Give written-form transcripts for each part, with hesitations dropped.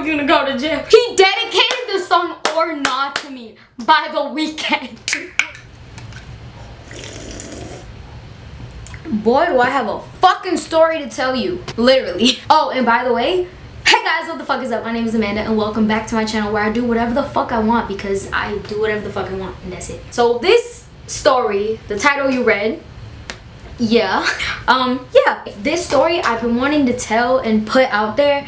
gonna go to jail. He dedicated the song Or Not to me by The Weeknd. Boy, do I have a fucking story to tell you. Literally. Oh, and by the way, hey guys, what the fuck is up? My name is Amanda and welcome back to my channel where I do whatever the fuck I want because I do whatever the fuck I want and that's it. So this story, the title you read, yeah, this story I've been wanting to tell and put out there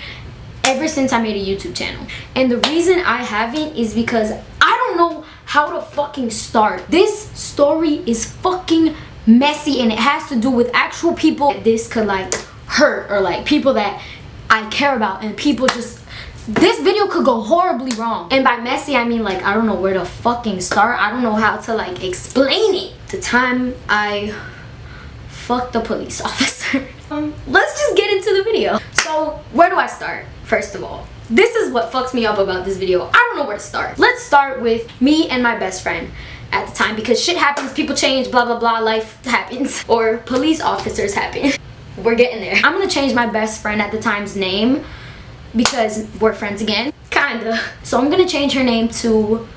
ever since I made a YouTube channel. And the reason I haven't is because I don't know how to fucking start. This story is fucking messy and it has to do with actual people that this could like hurt or like people that I care about, and people just, this video could go horribly wrong. And by messy I mean like I don't know where to fucking start. I don't know how to like explain it. The time I fucked the police officer. Let's just get into the video. So where do I start? First of all, this is what fucks me up about this video. I don't know where to start. Let's start with me and my best friend at the time, because shit happens, people change, blah blah blah, life happens, or police officers happen. We're getting there. I'm gonna change my best friend at the time's name because we're friends again, kinda. So I'm gonna change her name to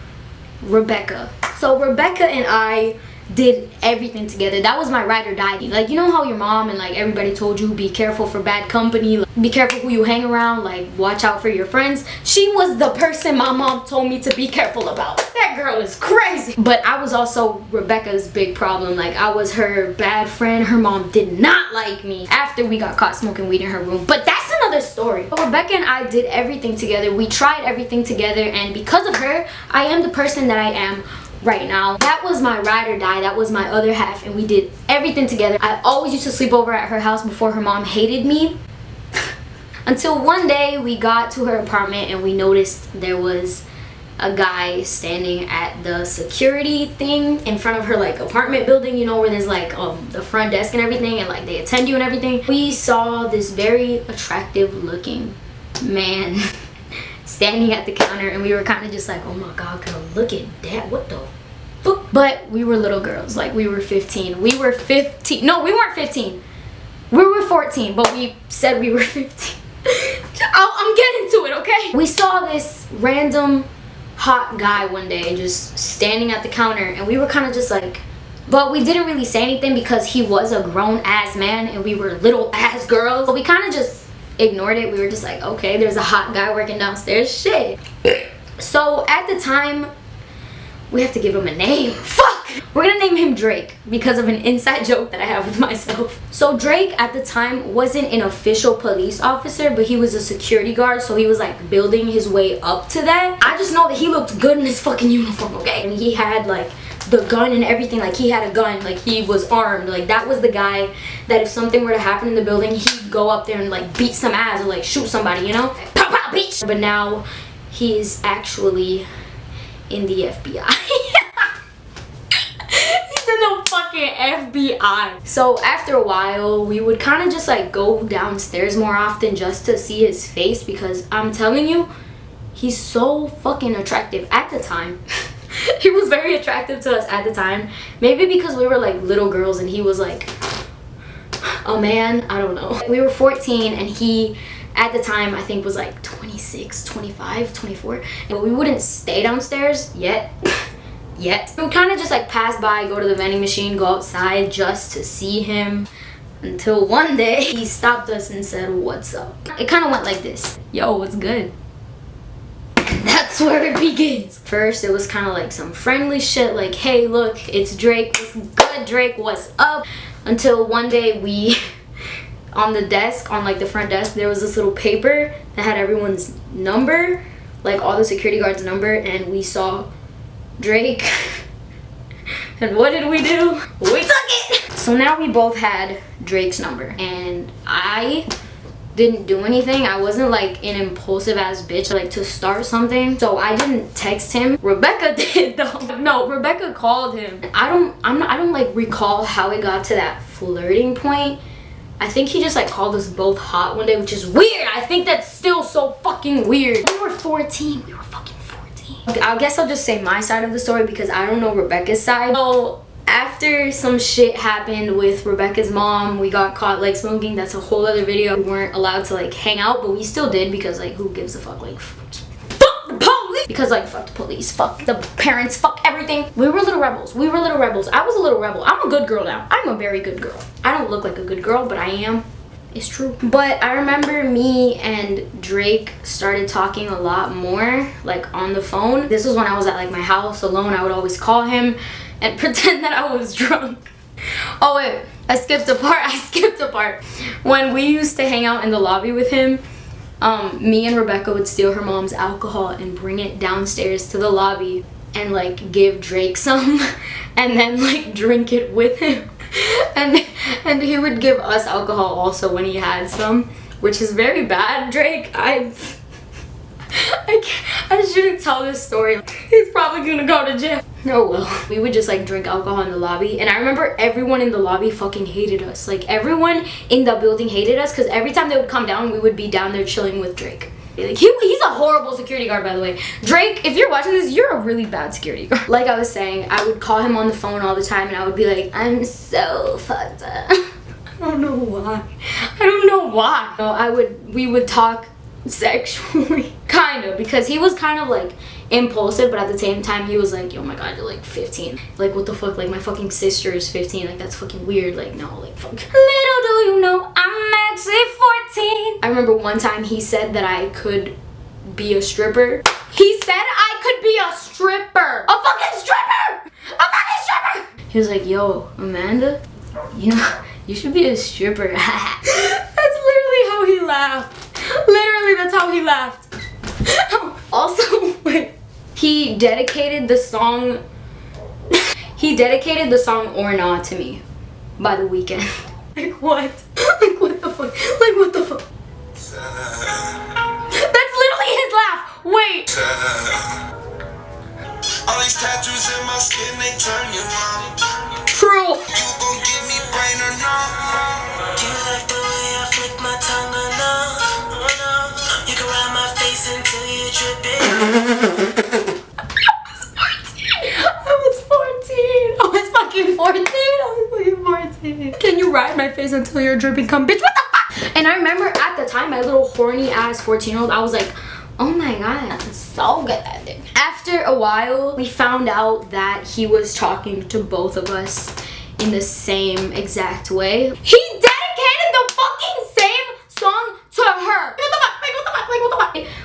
Rebecca. So Rebecca and I did everything together. That was my ride or die. Like, you know how your mom and like everybody told you be careful for bad company, like, be careful who you hang around, like watch out for your friends. She was the person my mom told me to be careful about. That girl is crazy. But I was also Rebecca's big problem. Like, I was her bad friend. Her mom did not like me after we got caught smoking weed in her room, but that's another story. But Rebecca and I did everything together. We tried everything together, and because of her I am the person that I am right now. That was my ride or die. That was my other half, and we did everything together. I always used to sleep over at her house before her mom hated me. Until one day we got to her apartment and we noticed there was a guy standing at the security thing in front of her like apartment building, you know, where there's like the front desk and everything, and like they attend you and everything. We saw this very attractive looking man standing at the counter, and we were kind of just like, oh my god girl, look at that, what the fuck. But we were little girls, like we were 15. We were 15. No, we weren't 15. We were 14, but we said we were 15. I'm getting to it, okay? We saw this random hot guy one day just standing at the counter, and we were kind of just like, but we didn't really say anything because he was a grown-ass man and we were little-ass girls. So we kind of just ignored it. We were just like, okay, there's a hot guy working downstairs, shit. So at the time, we have to give him a name. Fuck! We're gonna name him Drake because of an inside joke that I have with myself. So Drake at the time wasn't an official police officer, but he was a security guard, so he was like building his way up to that. I just know that he looked good in his fucking uniform, okay? And he had like the gun and everything. Like, he had a gun, like he was armed. Like, that was the guy that if something were to happen in the building, he'd go up there and like beat some ass or like shoot somebody, you know? Pow pow bitch! But now he's actually in the FBI. He's in the fucking FBI. So after a while, we would kind of just like go downstairs more often just to see his face, because I'm telling you, he's so fucking attractive at the time. He was very attractive to us at the time. Maybe because we were like little girls and he was like a man, I don't know. We were 14 and he at the time I think was like 26, 25, 24. And we wouldn't stay downstairs yet. We would kind of just like pass by, go to the vending machine, go outside just to see him. Until one day he stopped us and said, what's up? It kind of went like this. Yo, what's good? That's where it begins. First, it was kind of like some friendly shit, like, hey, look, it's Drake. What's good, Drake? What's up? Until one day we, on the desk, on like the front desk, there was this little paper that had everyone's number, like all the security guards' number, and we saw Drake. And what did we do? We took it! So now we both had Drake's number, and I didn't do anything. I wasn't like an impulsive ass bitch like to start something, so I didn't text him. Rebecca did though. No, Rebecca called him. I don't like recall how it got to that flirting point. I think he just like called us both hot one day, which is weird. I think that's still so fucking weird. We were 14. We were fucking 14. I guess I'll just say my side of the story because I don't know Rebecca's side. So After some shit happened with Rebecca's mom, we got caught like smoking. That's a whole other video. We weren't allowed to like hang out, but we still did because like who gives a fuck? Like fuck the police, because like fuck the police, fuck the parents, fuck everything. We were little rebels. We were little rebels. I was a little rebel. I'm a good girl now. I'm a very good girl. I don't look like a good girl, but I am. It's true. But I remember me and Drake started talking a lot more like on the phone. This was when I was at like my house alone. I would always call him and pretend that I was drunk. Oh wait, I skipped a part. When we used to hang out in the lobby with him, me and Rebecca would steal her mom's alcohol and bring it downstairs to the lobby and like give Drake some and then like drink it with him. And he would give us alcohol also when he had some, which is very bad, Drake. I shouldn't tell this story. He's probably gonna go to jail. Oh well. We would just like drink alcohol in the lobby, and I remember everyone in the lobby fucking hated us. Like everyone in the building hated us because every time they would come down, we would be down there chilling with Drake. Like he's a horrible security guard, by the way. Drake, if you're watching this, you're a really bad security guard. Like I was saying, I would call him on the phone all the time and I would be like, I'm so fucked up. I don't know why. So we would talk sexually, kind of, because he was kind of like impulsive, but at the same time he was like, oh my god, you're like 15. Like what the fuck, like my fucking sister is 15, like that's fucking weird. Like no, like fuck. Little do you know I'm actually 14. I remember one time he said that I could be a stripper. He said I could be a stripper. A fucking stripper! A fucking stripper! He was like, yo, Amanda, you know, you should be a stripper. That's literally how he laughed. Literally, that's how he laughed. Also, wait. He dedicated the song Or Not to me by The Weeknd. Like what? Like what the fuck? Like what the fuck? That's literally his laugh. Wait. All these tattoos in my skin, they turn you on. True. You gon' give me brain or not? Do you like the way I flick my tongue or no? You can ride my face until you're dripping. I was 14. I was fucking 14. Can you ride my face until you're dripping? Come, bitch, what the fuck? And I remember at the time, my little horny ass 14-year-old, I was like, oh my god, I'm so good at it. After a while, we found out that he was talking to both of us in the same exact way. He dedicated the fucking same song to her. What the fuck?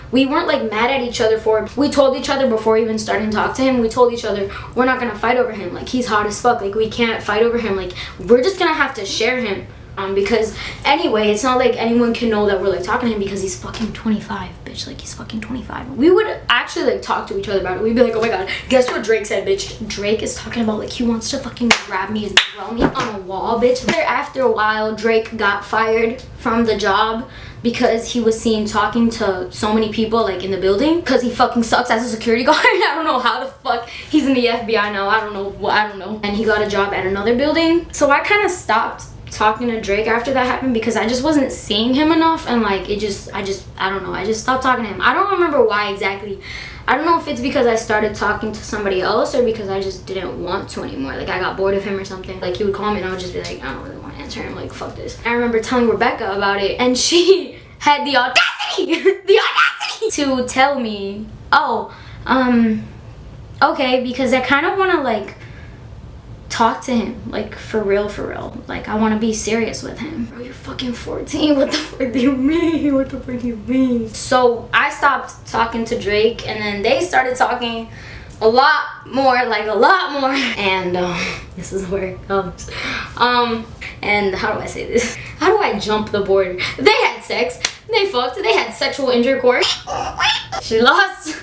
We weren't like mad at each other for it. We told each other before even starting to talk to him, we told each other we're not gonna fight over him. Like he's hot as fuck. Like we can't fight over him. Like we're just gonna have to share him. Because anyway, it's not like anyone can know that we're like talking to him because he's fucking 25, bitch. Like he's fucking 25. We would actually like talk to each other about it. We'd be like, oh my god, guess what Drake said, bitch? Drake is talking about like he wants to fucking grab me and throw me on a wall, bitch. After a while, Drake got fired from the job because he was seen talking to so many people like in the building because he fucking sucks as a security guard. I don't know how the fuck he's in the FBI now. I don't know. And he got a job at another building. So I kind of stopped talking to Drake after that happened because I just wasn't seeing him enough, and like I don't know, I just stopped talking to him. I don't remember why exactly. I don't know if it's because I started talking to somebody else or because I just didn't want to anymore. Like I got bored of him or something. Like he would call me and I would just be like, I don't really want to answer him, like fuck this. I remember telling Rebecca about it and she had the audacity to tell me, oh, okay, because I kind of want to like talk to him, like for real, like I want to be serious with him. Bro, you're fucking 14. What the fuck do you mean? What the fuck do you mean? So I stopped talking to Drake and then they started talking a lot more, and this is where it comes. And how do I say this? How do I jump the border? They had sex, they fucked, they had sexual intercourse. She lost,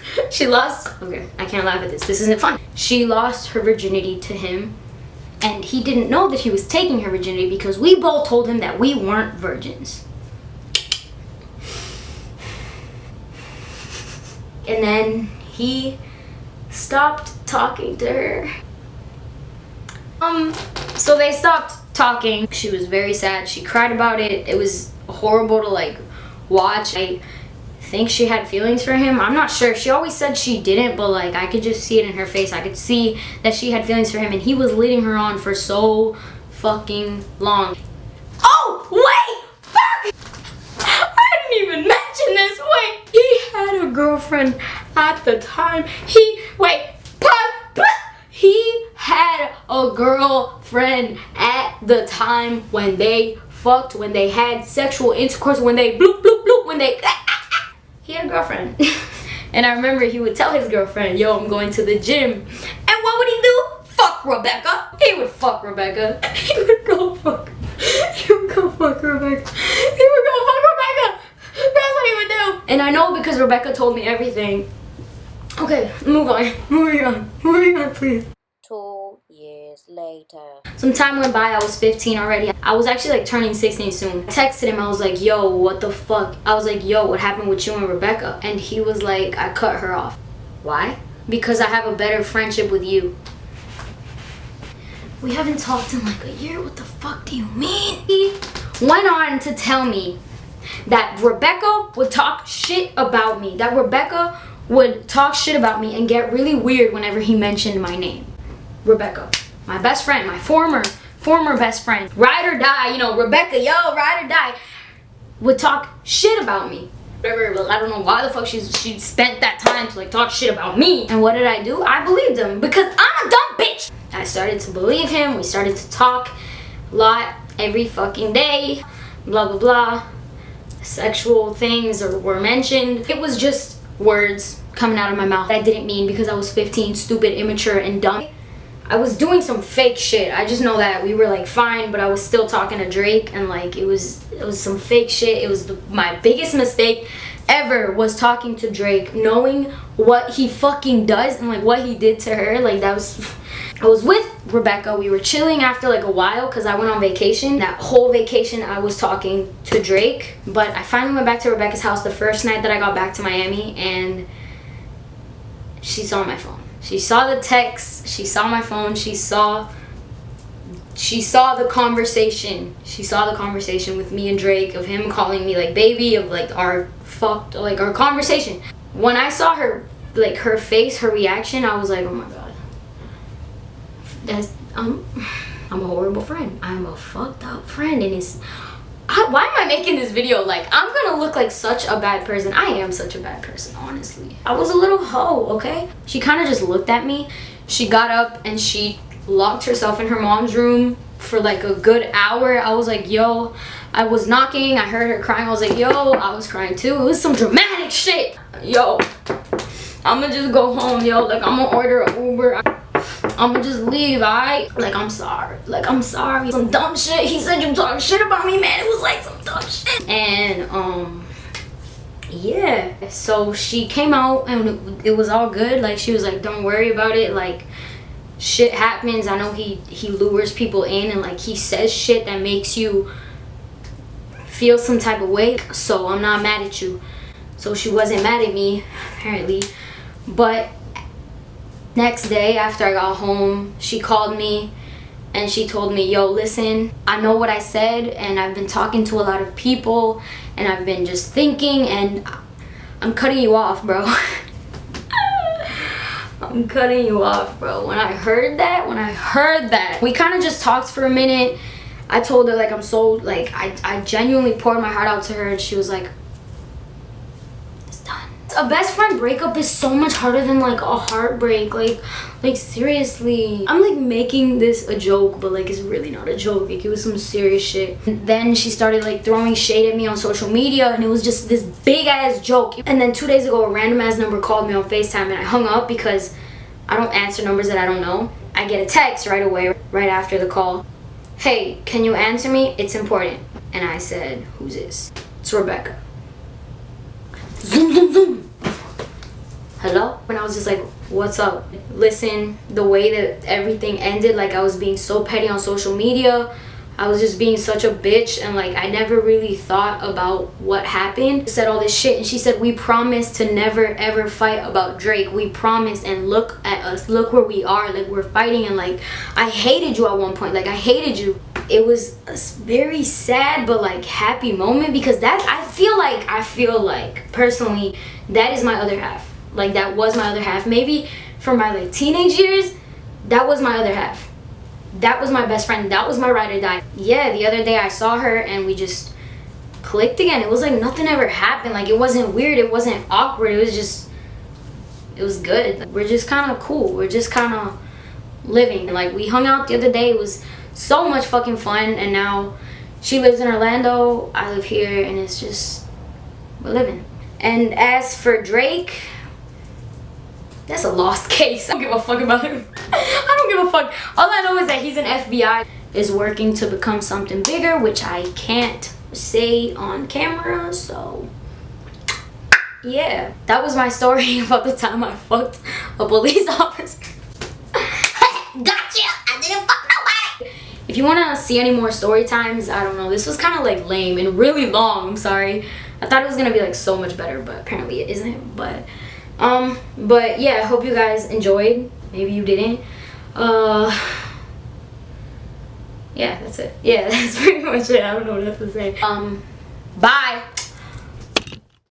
okay, I can't laugh at this isn't fun. She lost her virginity to him. And he didn't know that he was taking her virginity because we both told him that we weren't virgins. And then he stopped talking to her. So they stopped talking. She was very sad. She cried about it. It was horrible to like watch. I think she had feelings for him. I'm not sure. She always said she didn't, but like I could just see it in her face. I could see that she had feelings for him, and he was leading her on for so fucking long. Oh, wait! Fuck! I didn't even mention this. Wait, he had a girlfriend at the time. He had a girlfriend at the time when they fucked, when they had sexual intercourse, when they bloop bloop bloop, when they he had a girlfriend. And I remember he would tell his girlfriend, yo, I'm going to the gym. And what would he do? Fuck Rebecca. He would fuck Rebecca. He would go fuck Rebecca. He would go fuck Rebecca. That's what he would do. And I know because Rebecca told me everything. Okay, moving on, please. 2 years later. Some time went by. I was 15 already. I was actually like turning 16 soon. I texted him. I was like, yo, what the fuck? I was like, yo, what happened with you and Rebecca? And he was like, I cut her off. Why? Because I have a better friendship with you. We haven't talked in like a year. What the fuck do you mean? He went on to tell me that Rebecca would talk shit about me. That Rebecca would talk shit about me and get really weird whenever he mentioned my name. Rebecca, my best friend, my former best friend, ride or die, you know, Rebecca, yo, ride or die, would talk shit about me. Whatever, I don't know why the fuck she spent that time to like talk shit about me. And what did I do? I believed him because I'm a dumb bitch. I started to believe him. We started to talk a lot every fucking day, blah, blah, blah. Sexual things were mentioned. It was just words coming out of my mouth that I didn't mean because I was 15, stupid, immature, and dumb. I was doing some fake shit. I just know that we were like fine, but I was still talking to Drake, and like it was some fake shit. It was my biggest mistake ever was talking to Drake, knowing what he fucking does and like what he did to her. Like that was, I was with Rebecca. We were chilling after like a while because I went on vacation. That whole vacation I was talking to Drake, but I finally went back to Rebecca's house the first night that I got back to Miami, and she saw my phone. She saw the text, she saw my phone, she saw the conversation. She saw the conversation with me and Drake, of him calling me like baby, of like our conversation. When I saw her, like her face, her reaction, I was like, oh my god. I'm a horrible friend. I'm a fucked up friend, and why am I making this video? Like, I'm gonna look like such a bad person. I am such a bad person, honestly. I was a little hoe, okay? She kind of just looked at me. She got up and she locked herself in her mom's room for like a good hour. I was like, yo, I was knocking. I heard her crying. I was like, yo, I was crying too. It was some dramatic shit. Yo, I'm gonna just go home, yo. Like, I'm gonna order an Uber. I'm gonna just leave, alright? Like, I'm sorry. Like, I'm sorry. Some dumb shit. He said you talk shit about me, man. It was like some dumb shit. And, yeah. So she came out and it was all good. Like, she was like, don't worry about it. Like, shit happens. I know he lures people in and, like, he says shit that makes you feel some type of way. So I'm not mad at you. So she wasn't mad at me, apparently. But next day after I got home, she called me and she told me, yo, listen, I know what I said, and I've been talking to a lot of people, and I've been just thinking, and I'm cutting you off, bro. I'm cutting you off, bro. When I heard that, we kind of just talked for a minute. I told her, like, I'm so, like, I genuinely poured my heart out to her, and she was like, a best friend breakup is so much harder than like a heartbreak. Like seriously, I'm like making this a joke, but like it's really not a joke. Like, it was some serious shit. And then she started like throwing shade at me on social media, and it was just this big ass joke. And then 2 days ago, a random ass number called me on FaceTime, and I hung up because I don't answer numbers that I don't know. I get a text right away, right after the call. Hey, can you answer me? It's important. And I said, who's this? It's Rebecca. Zoom, zoom, zoom. Hello? And I was just like, what's up? Listen, the way that everything ended, like I was being so petty on social media. I was just being such a bitch, and like I never really thought about what happened. Said all this shit, and she said, we promised to never ever fight about Drake. We promised, and look at us. Look where we are. Like, we're fighting, and like I hated you at one point. Like, I hated you. it was a very sad but like happy moment, because that I feel like personally that is my other half. Like that was my other half. Maybe for my like teenage years, that was my other half. That was my best friend. That was my ride or die. Yeah, the other day I saw her and we just clicked again. It was like nothing ever happened. Like it wasn't weird, it wasn't awkward, it was good. We're just kind of cool. We're just kind of living. Like we hung out the other day. It was so much fucking fun. And now she lives in Orlando, I live here, and it's just, we're living. And as for Drake, that's a lost case. I don't give a fuck about him. I don't give a fuck. All I know is that he's an FBI, is working to become something bigger, which I can't say on camera. So yeah, that was my story about the time I fucked a police officer. Gotcha! I didn't fuck nobody! If you want to see any more story times, I don't know, this was kind of like lame and really long. I'm sorry. I thought it was gonna be like so much better, but apparently it isn't. But yeah, I hope you guys enjoyed. Maybe you didn't. Yeah, that's it. Yeah, that's pretty much it. I don't know what else to say. Bye.